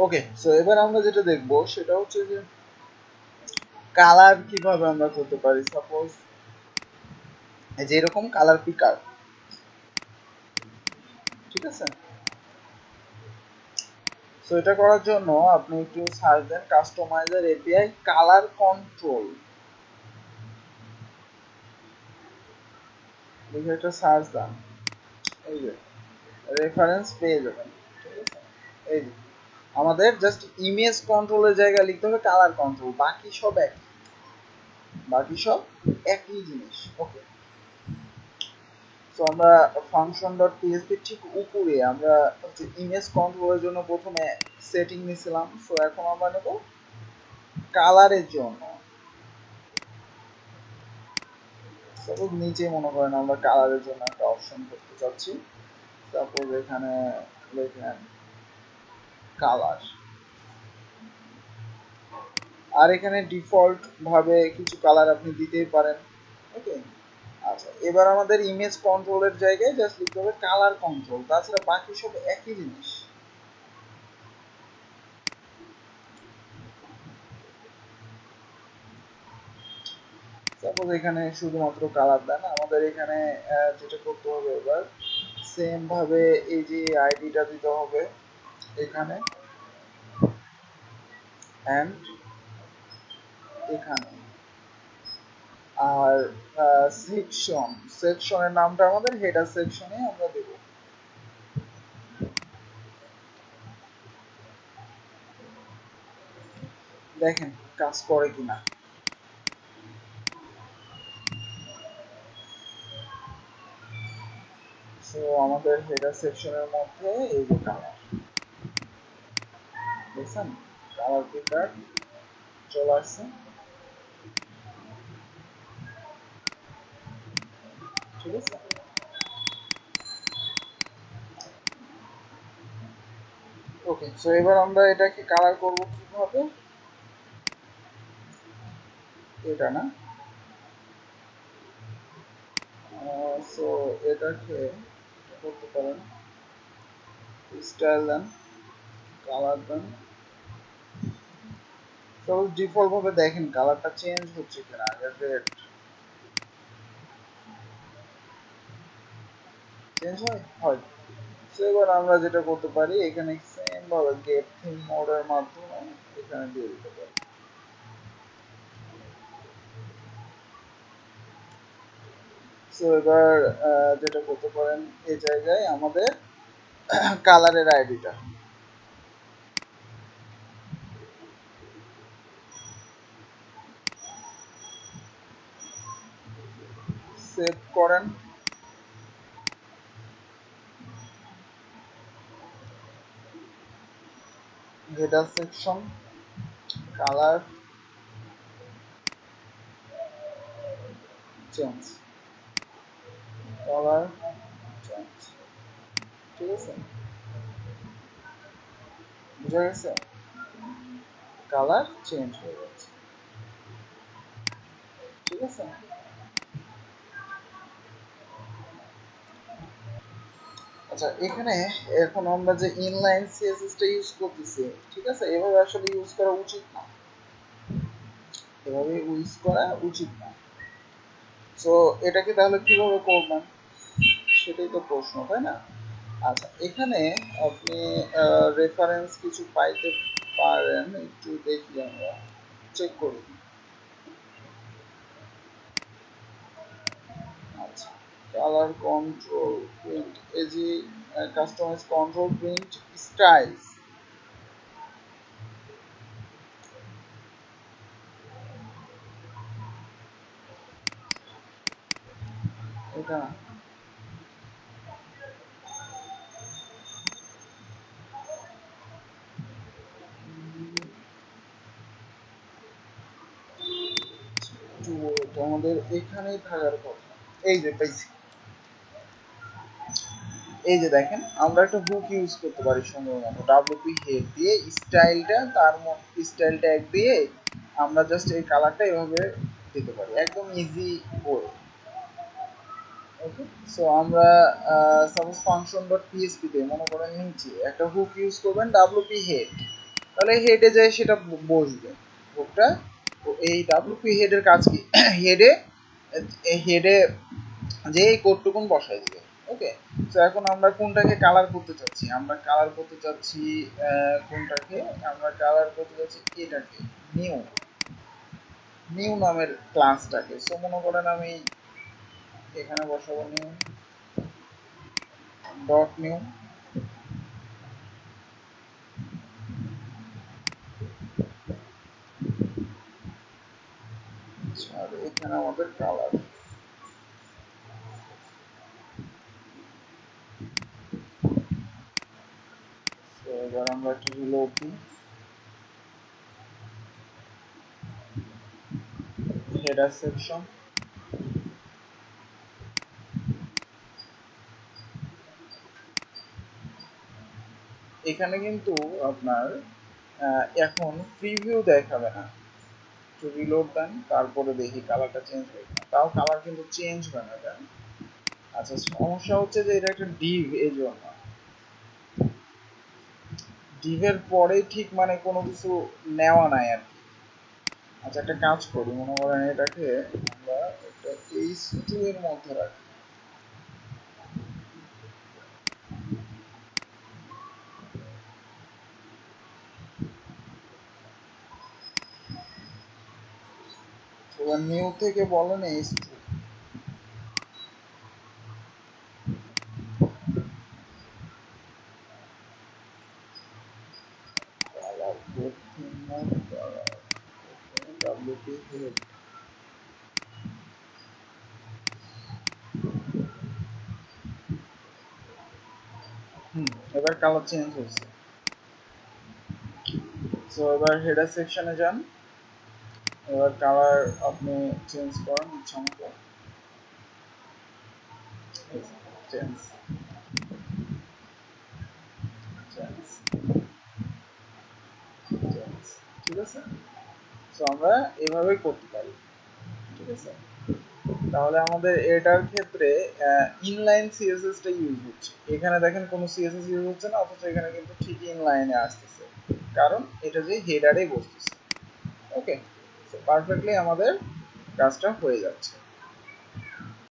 ওকে, so এবার আমরা যেটা দেখব সেটা হচ্ছে যে কালার কিভাবে আমরা করতে পারি। সাপোজ যে এরকম কালার পিকার, ঠিক আছে। সো এটা করার জন্য আপনি একটু সার্চ দেন কাস্টমাইজার এপিআই কালার কন্ট্রোল, দেখে একটা সার্চ দেন, এই যে রেফারেন্স পেয়ে যাবেন, ঠিক আছে। এই যে আমাদের জাস্ট ইমেজ কন্ট্রোলের জায়গায় লিখতে হবে কালার কন্ট্রোল, বাকি সব একই, বাকি সব একই জিনিস। ওকে, সো আমরা ফাংশন ডট পিএসপি ঠিক উপরে আমরা হচ্ছে ইমেজ কন্ট্রোলের জন্য প্রথমে সেটিং নিয়েছিলাম। সো এখন আমরা নেব কালারের জন্য। সাপোজ নিচে মনে করেন আমরা কালারের জন্য একটা অপশন করতে চাচ্ছি। সাপোজ এখানে লিখলেন কালার, আর এখানে ডিফল্ট ভাবে কিছু কালার আপনি দিতেই পারেন। ওকে, আচ্ছা এবার আমাদের ইমেজ কন্ট্রোলের জায়গায় জাস্ট লিখতে হবে কালার কন্ট্রোল, তাছাড়া বাকি সব একই জিনিস। সাপোজ এখানে শুধুমাত্র কালার দেন, আমাদের এখানে যেটা করতে হবে এবার সেম ভাবে এই যে আইডিটা দিতে হবে এখানে, অ্যান্ড এখানে, আর সেকশন, সেকশনের নামটা আমাদের হেডার সেকশনে আমরা দেব। দেখেন কাজ করে কিনা। সো আমাদের হেডার সেকশনের মধ্যে এই যে কালার, দেখছেন কালার পিকার চলে আসছে, ঠিক আছে। ওকে, সো এবার আমরা এটাকে কালার করব কিভাবে, এটা না, সো এটাকে করতে পারেন স্টাইল দেন, কালার দেন। তো ডিফল্ট ভাবে দেখেন কালারটা চেঞ্জ হচ্ছে কিনা, আগে রেড চেঞ্জ হয়। সো এবার আমরা যেটা করতে পারি এখানে সেম ভাবে গেট থিম মোডের মাধ্যমে এখানে দিয়ে দিতে পারি। সো এবার যেটা করতে পারেন এই জায়গায় আমাদের কালারের আইডিটা সেভ করেন, header section colour change, colour change, ঠিক আছে, বুঝা গেছে, কালার চেঞ্জ হয়ে যাচ্ছে, ঠিক আছে। আচ্ছা এখানে এখন আমরা যে ইনলাইন সিএসএসটা ইউজ করতেছি, ঠিক আছে, এভাবে আসলে ইউজ করা উচিত না, এভাবে ইউজ করা উচিত না। সো এটাকে তাহলে কিভাবে করবেন সেটাই তো প্রশ্ন, তাই না। আচ্ছা এখানে আপনি রেফারেন্স কিছু পাইতে পারেন, একটু দেখি আমরা চেক করি। আচ্ছা কালার কন্ট্রোল প্রিন্ট, এই যে কাস্টমাইজ কন্ট্রোল প্রিন্ট স্টাইলস, এটা আমাদের এখানেই থাকার কথা। এই যে পাইছি, এই যে দেখেন আমরা একটা হুক ইউজ করতে পারি সুন্দর মতো, ডাব্লিউপি হেড দিয়ে স্টাইলটা, তার স্টাইল ট্যাগ দিয়ে আমরা জাস্ট এই কালারটা এভাবে দিতে পারি, একদম ইজি ওয়ে। ওকে, সো আমরা সাপোজ ফাংশন ডট পিএসপি তে মনে করেন নিচে একটা হুক ইউজ করবেন ডাব্লিউপি হেড, তাহলে হেডে যায় সেটা বসবে কোডটা। তো এই ডাব্লিউপি হেডের কাজ কি, হেডে হেডে যে এই কোডটুকুন বসাই দিবে। ওকে, তো এখন আমরা কোনটাকে কালার করতে চাচ্ছি, আমরা কালার করতে চাচ্ছি কোনটাকে, আমরা কালার করতে চাচ্ছি এটাকে, নিউ নিউ নামের ক্লাসটাকে। সো মনে করেন আমি এখানে বসাবো নিউ ডট নিউ, আর এখানে আমাদের কালার। তো এবার আমরা একটু রিলোড দিই, হেডার সেকশন, এখানে কিন্তু আপনার এখন প্রিভিউ দেখাবে না। একটু রিলোড দেন, তারপরে দেখি কালারটা চেঞ্জ হয় কিনা। তাও কালার কিন্তু চেঞ্জ হয় না। দেন আচ্ছা, সমস্যা হচ্ছে যে এটা একটা ডিভ, এই জন্য ডিভের পরে ঠিক মানে কোনো কিছু নেওয়া নাই আর কি। আচ্ছা, একটা কাজ করি, মনে করেন এটাকে আমরা একটা h2 এর মধ্যে রাখি। এবার নিউ থেকে বলেন h2, কালার ডব্লিউপি হেড। এবার কালার চেঞ্জ হয়েছে। সো এবার হেডার সেকশনে যান, এবার কালার আপনি চেঞ্জ করেন ইচ্ছা মতো, চেঞ্জ চেঞ্জ চেঞ্জ, ঠিক আছে। সো আমরা এভাবেই করতে পারি, ঠিক আছে। তাহলে আমাদের এটার ক্ষেত্রে ইনলাইন সিএসএস টা ইউজ হচ্ছে। এখানে দেখেন কোনো সিএসএস ইউজ হচ্ছে না, অথচ এখানে কিন্তু ঠিক ইনলাইনে আসতেছে, কারণ এটা যে হেডারে বসতেছে। ওকে, সো পারফেক্টলি আমাদের কাজটা হয়ে যাচ্ছে।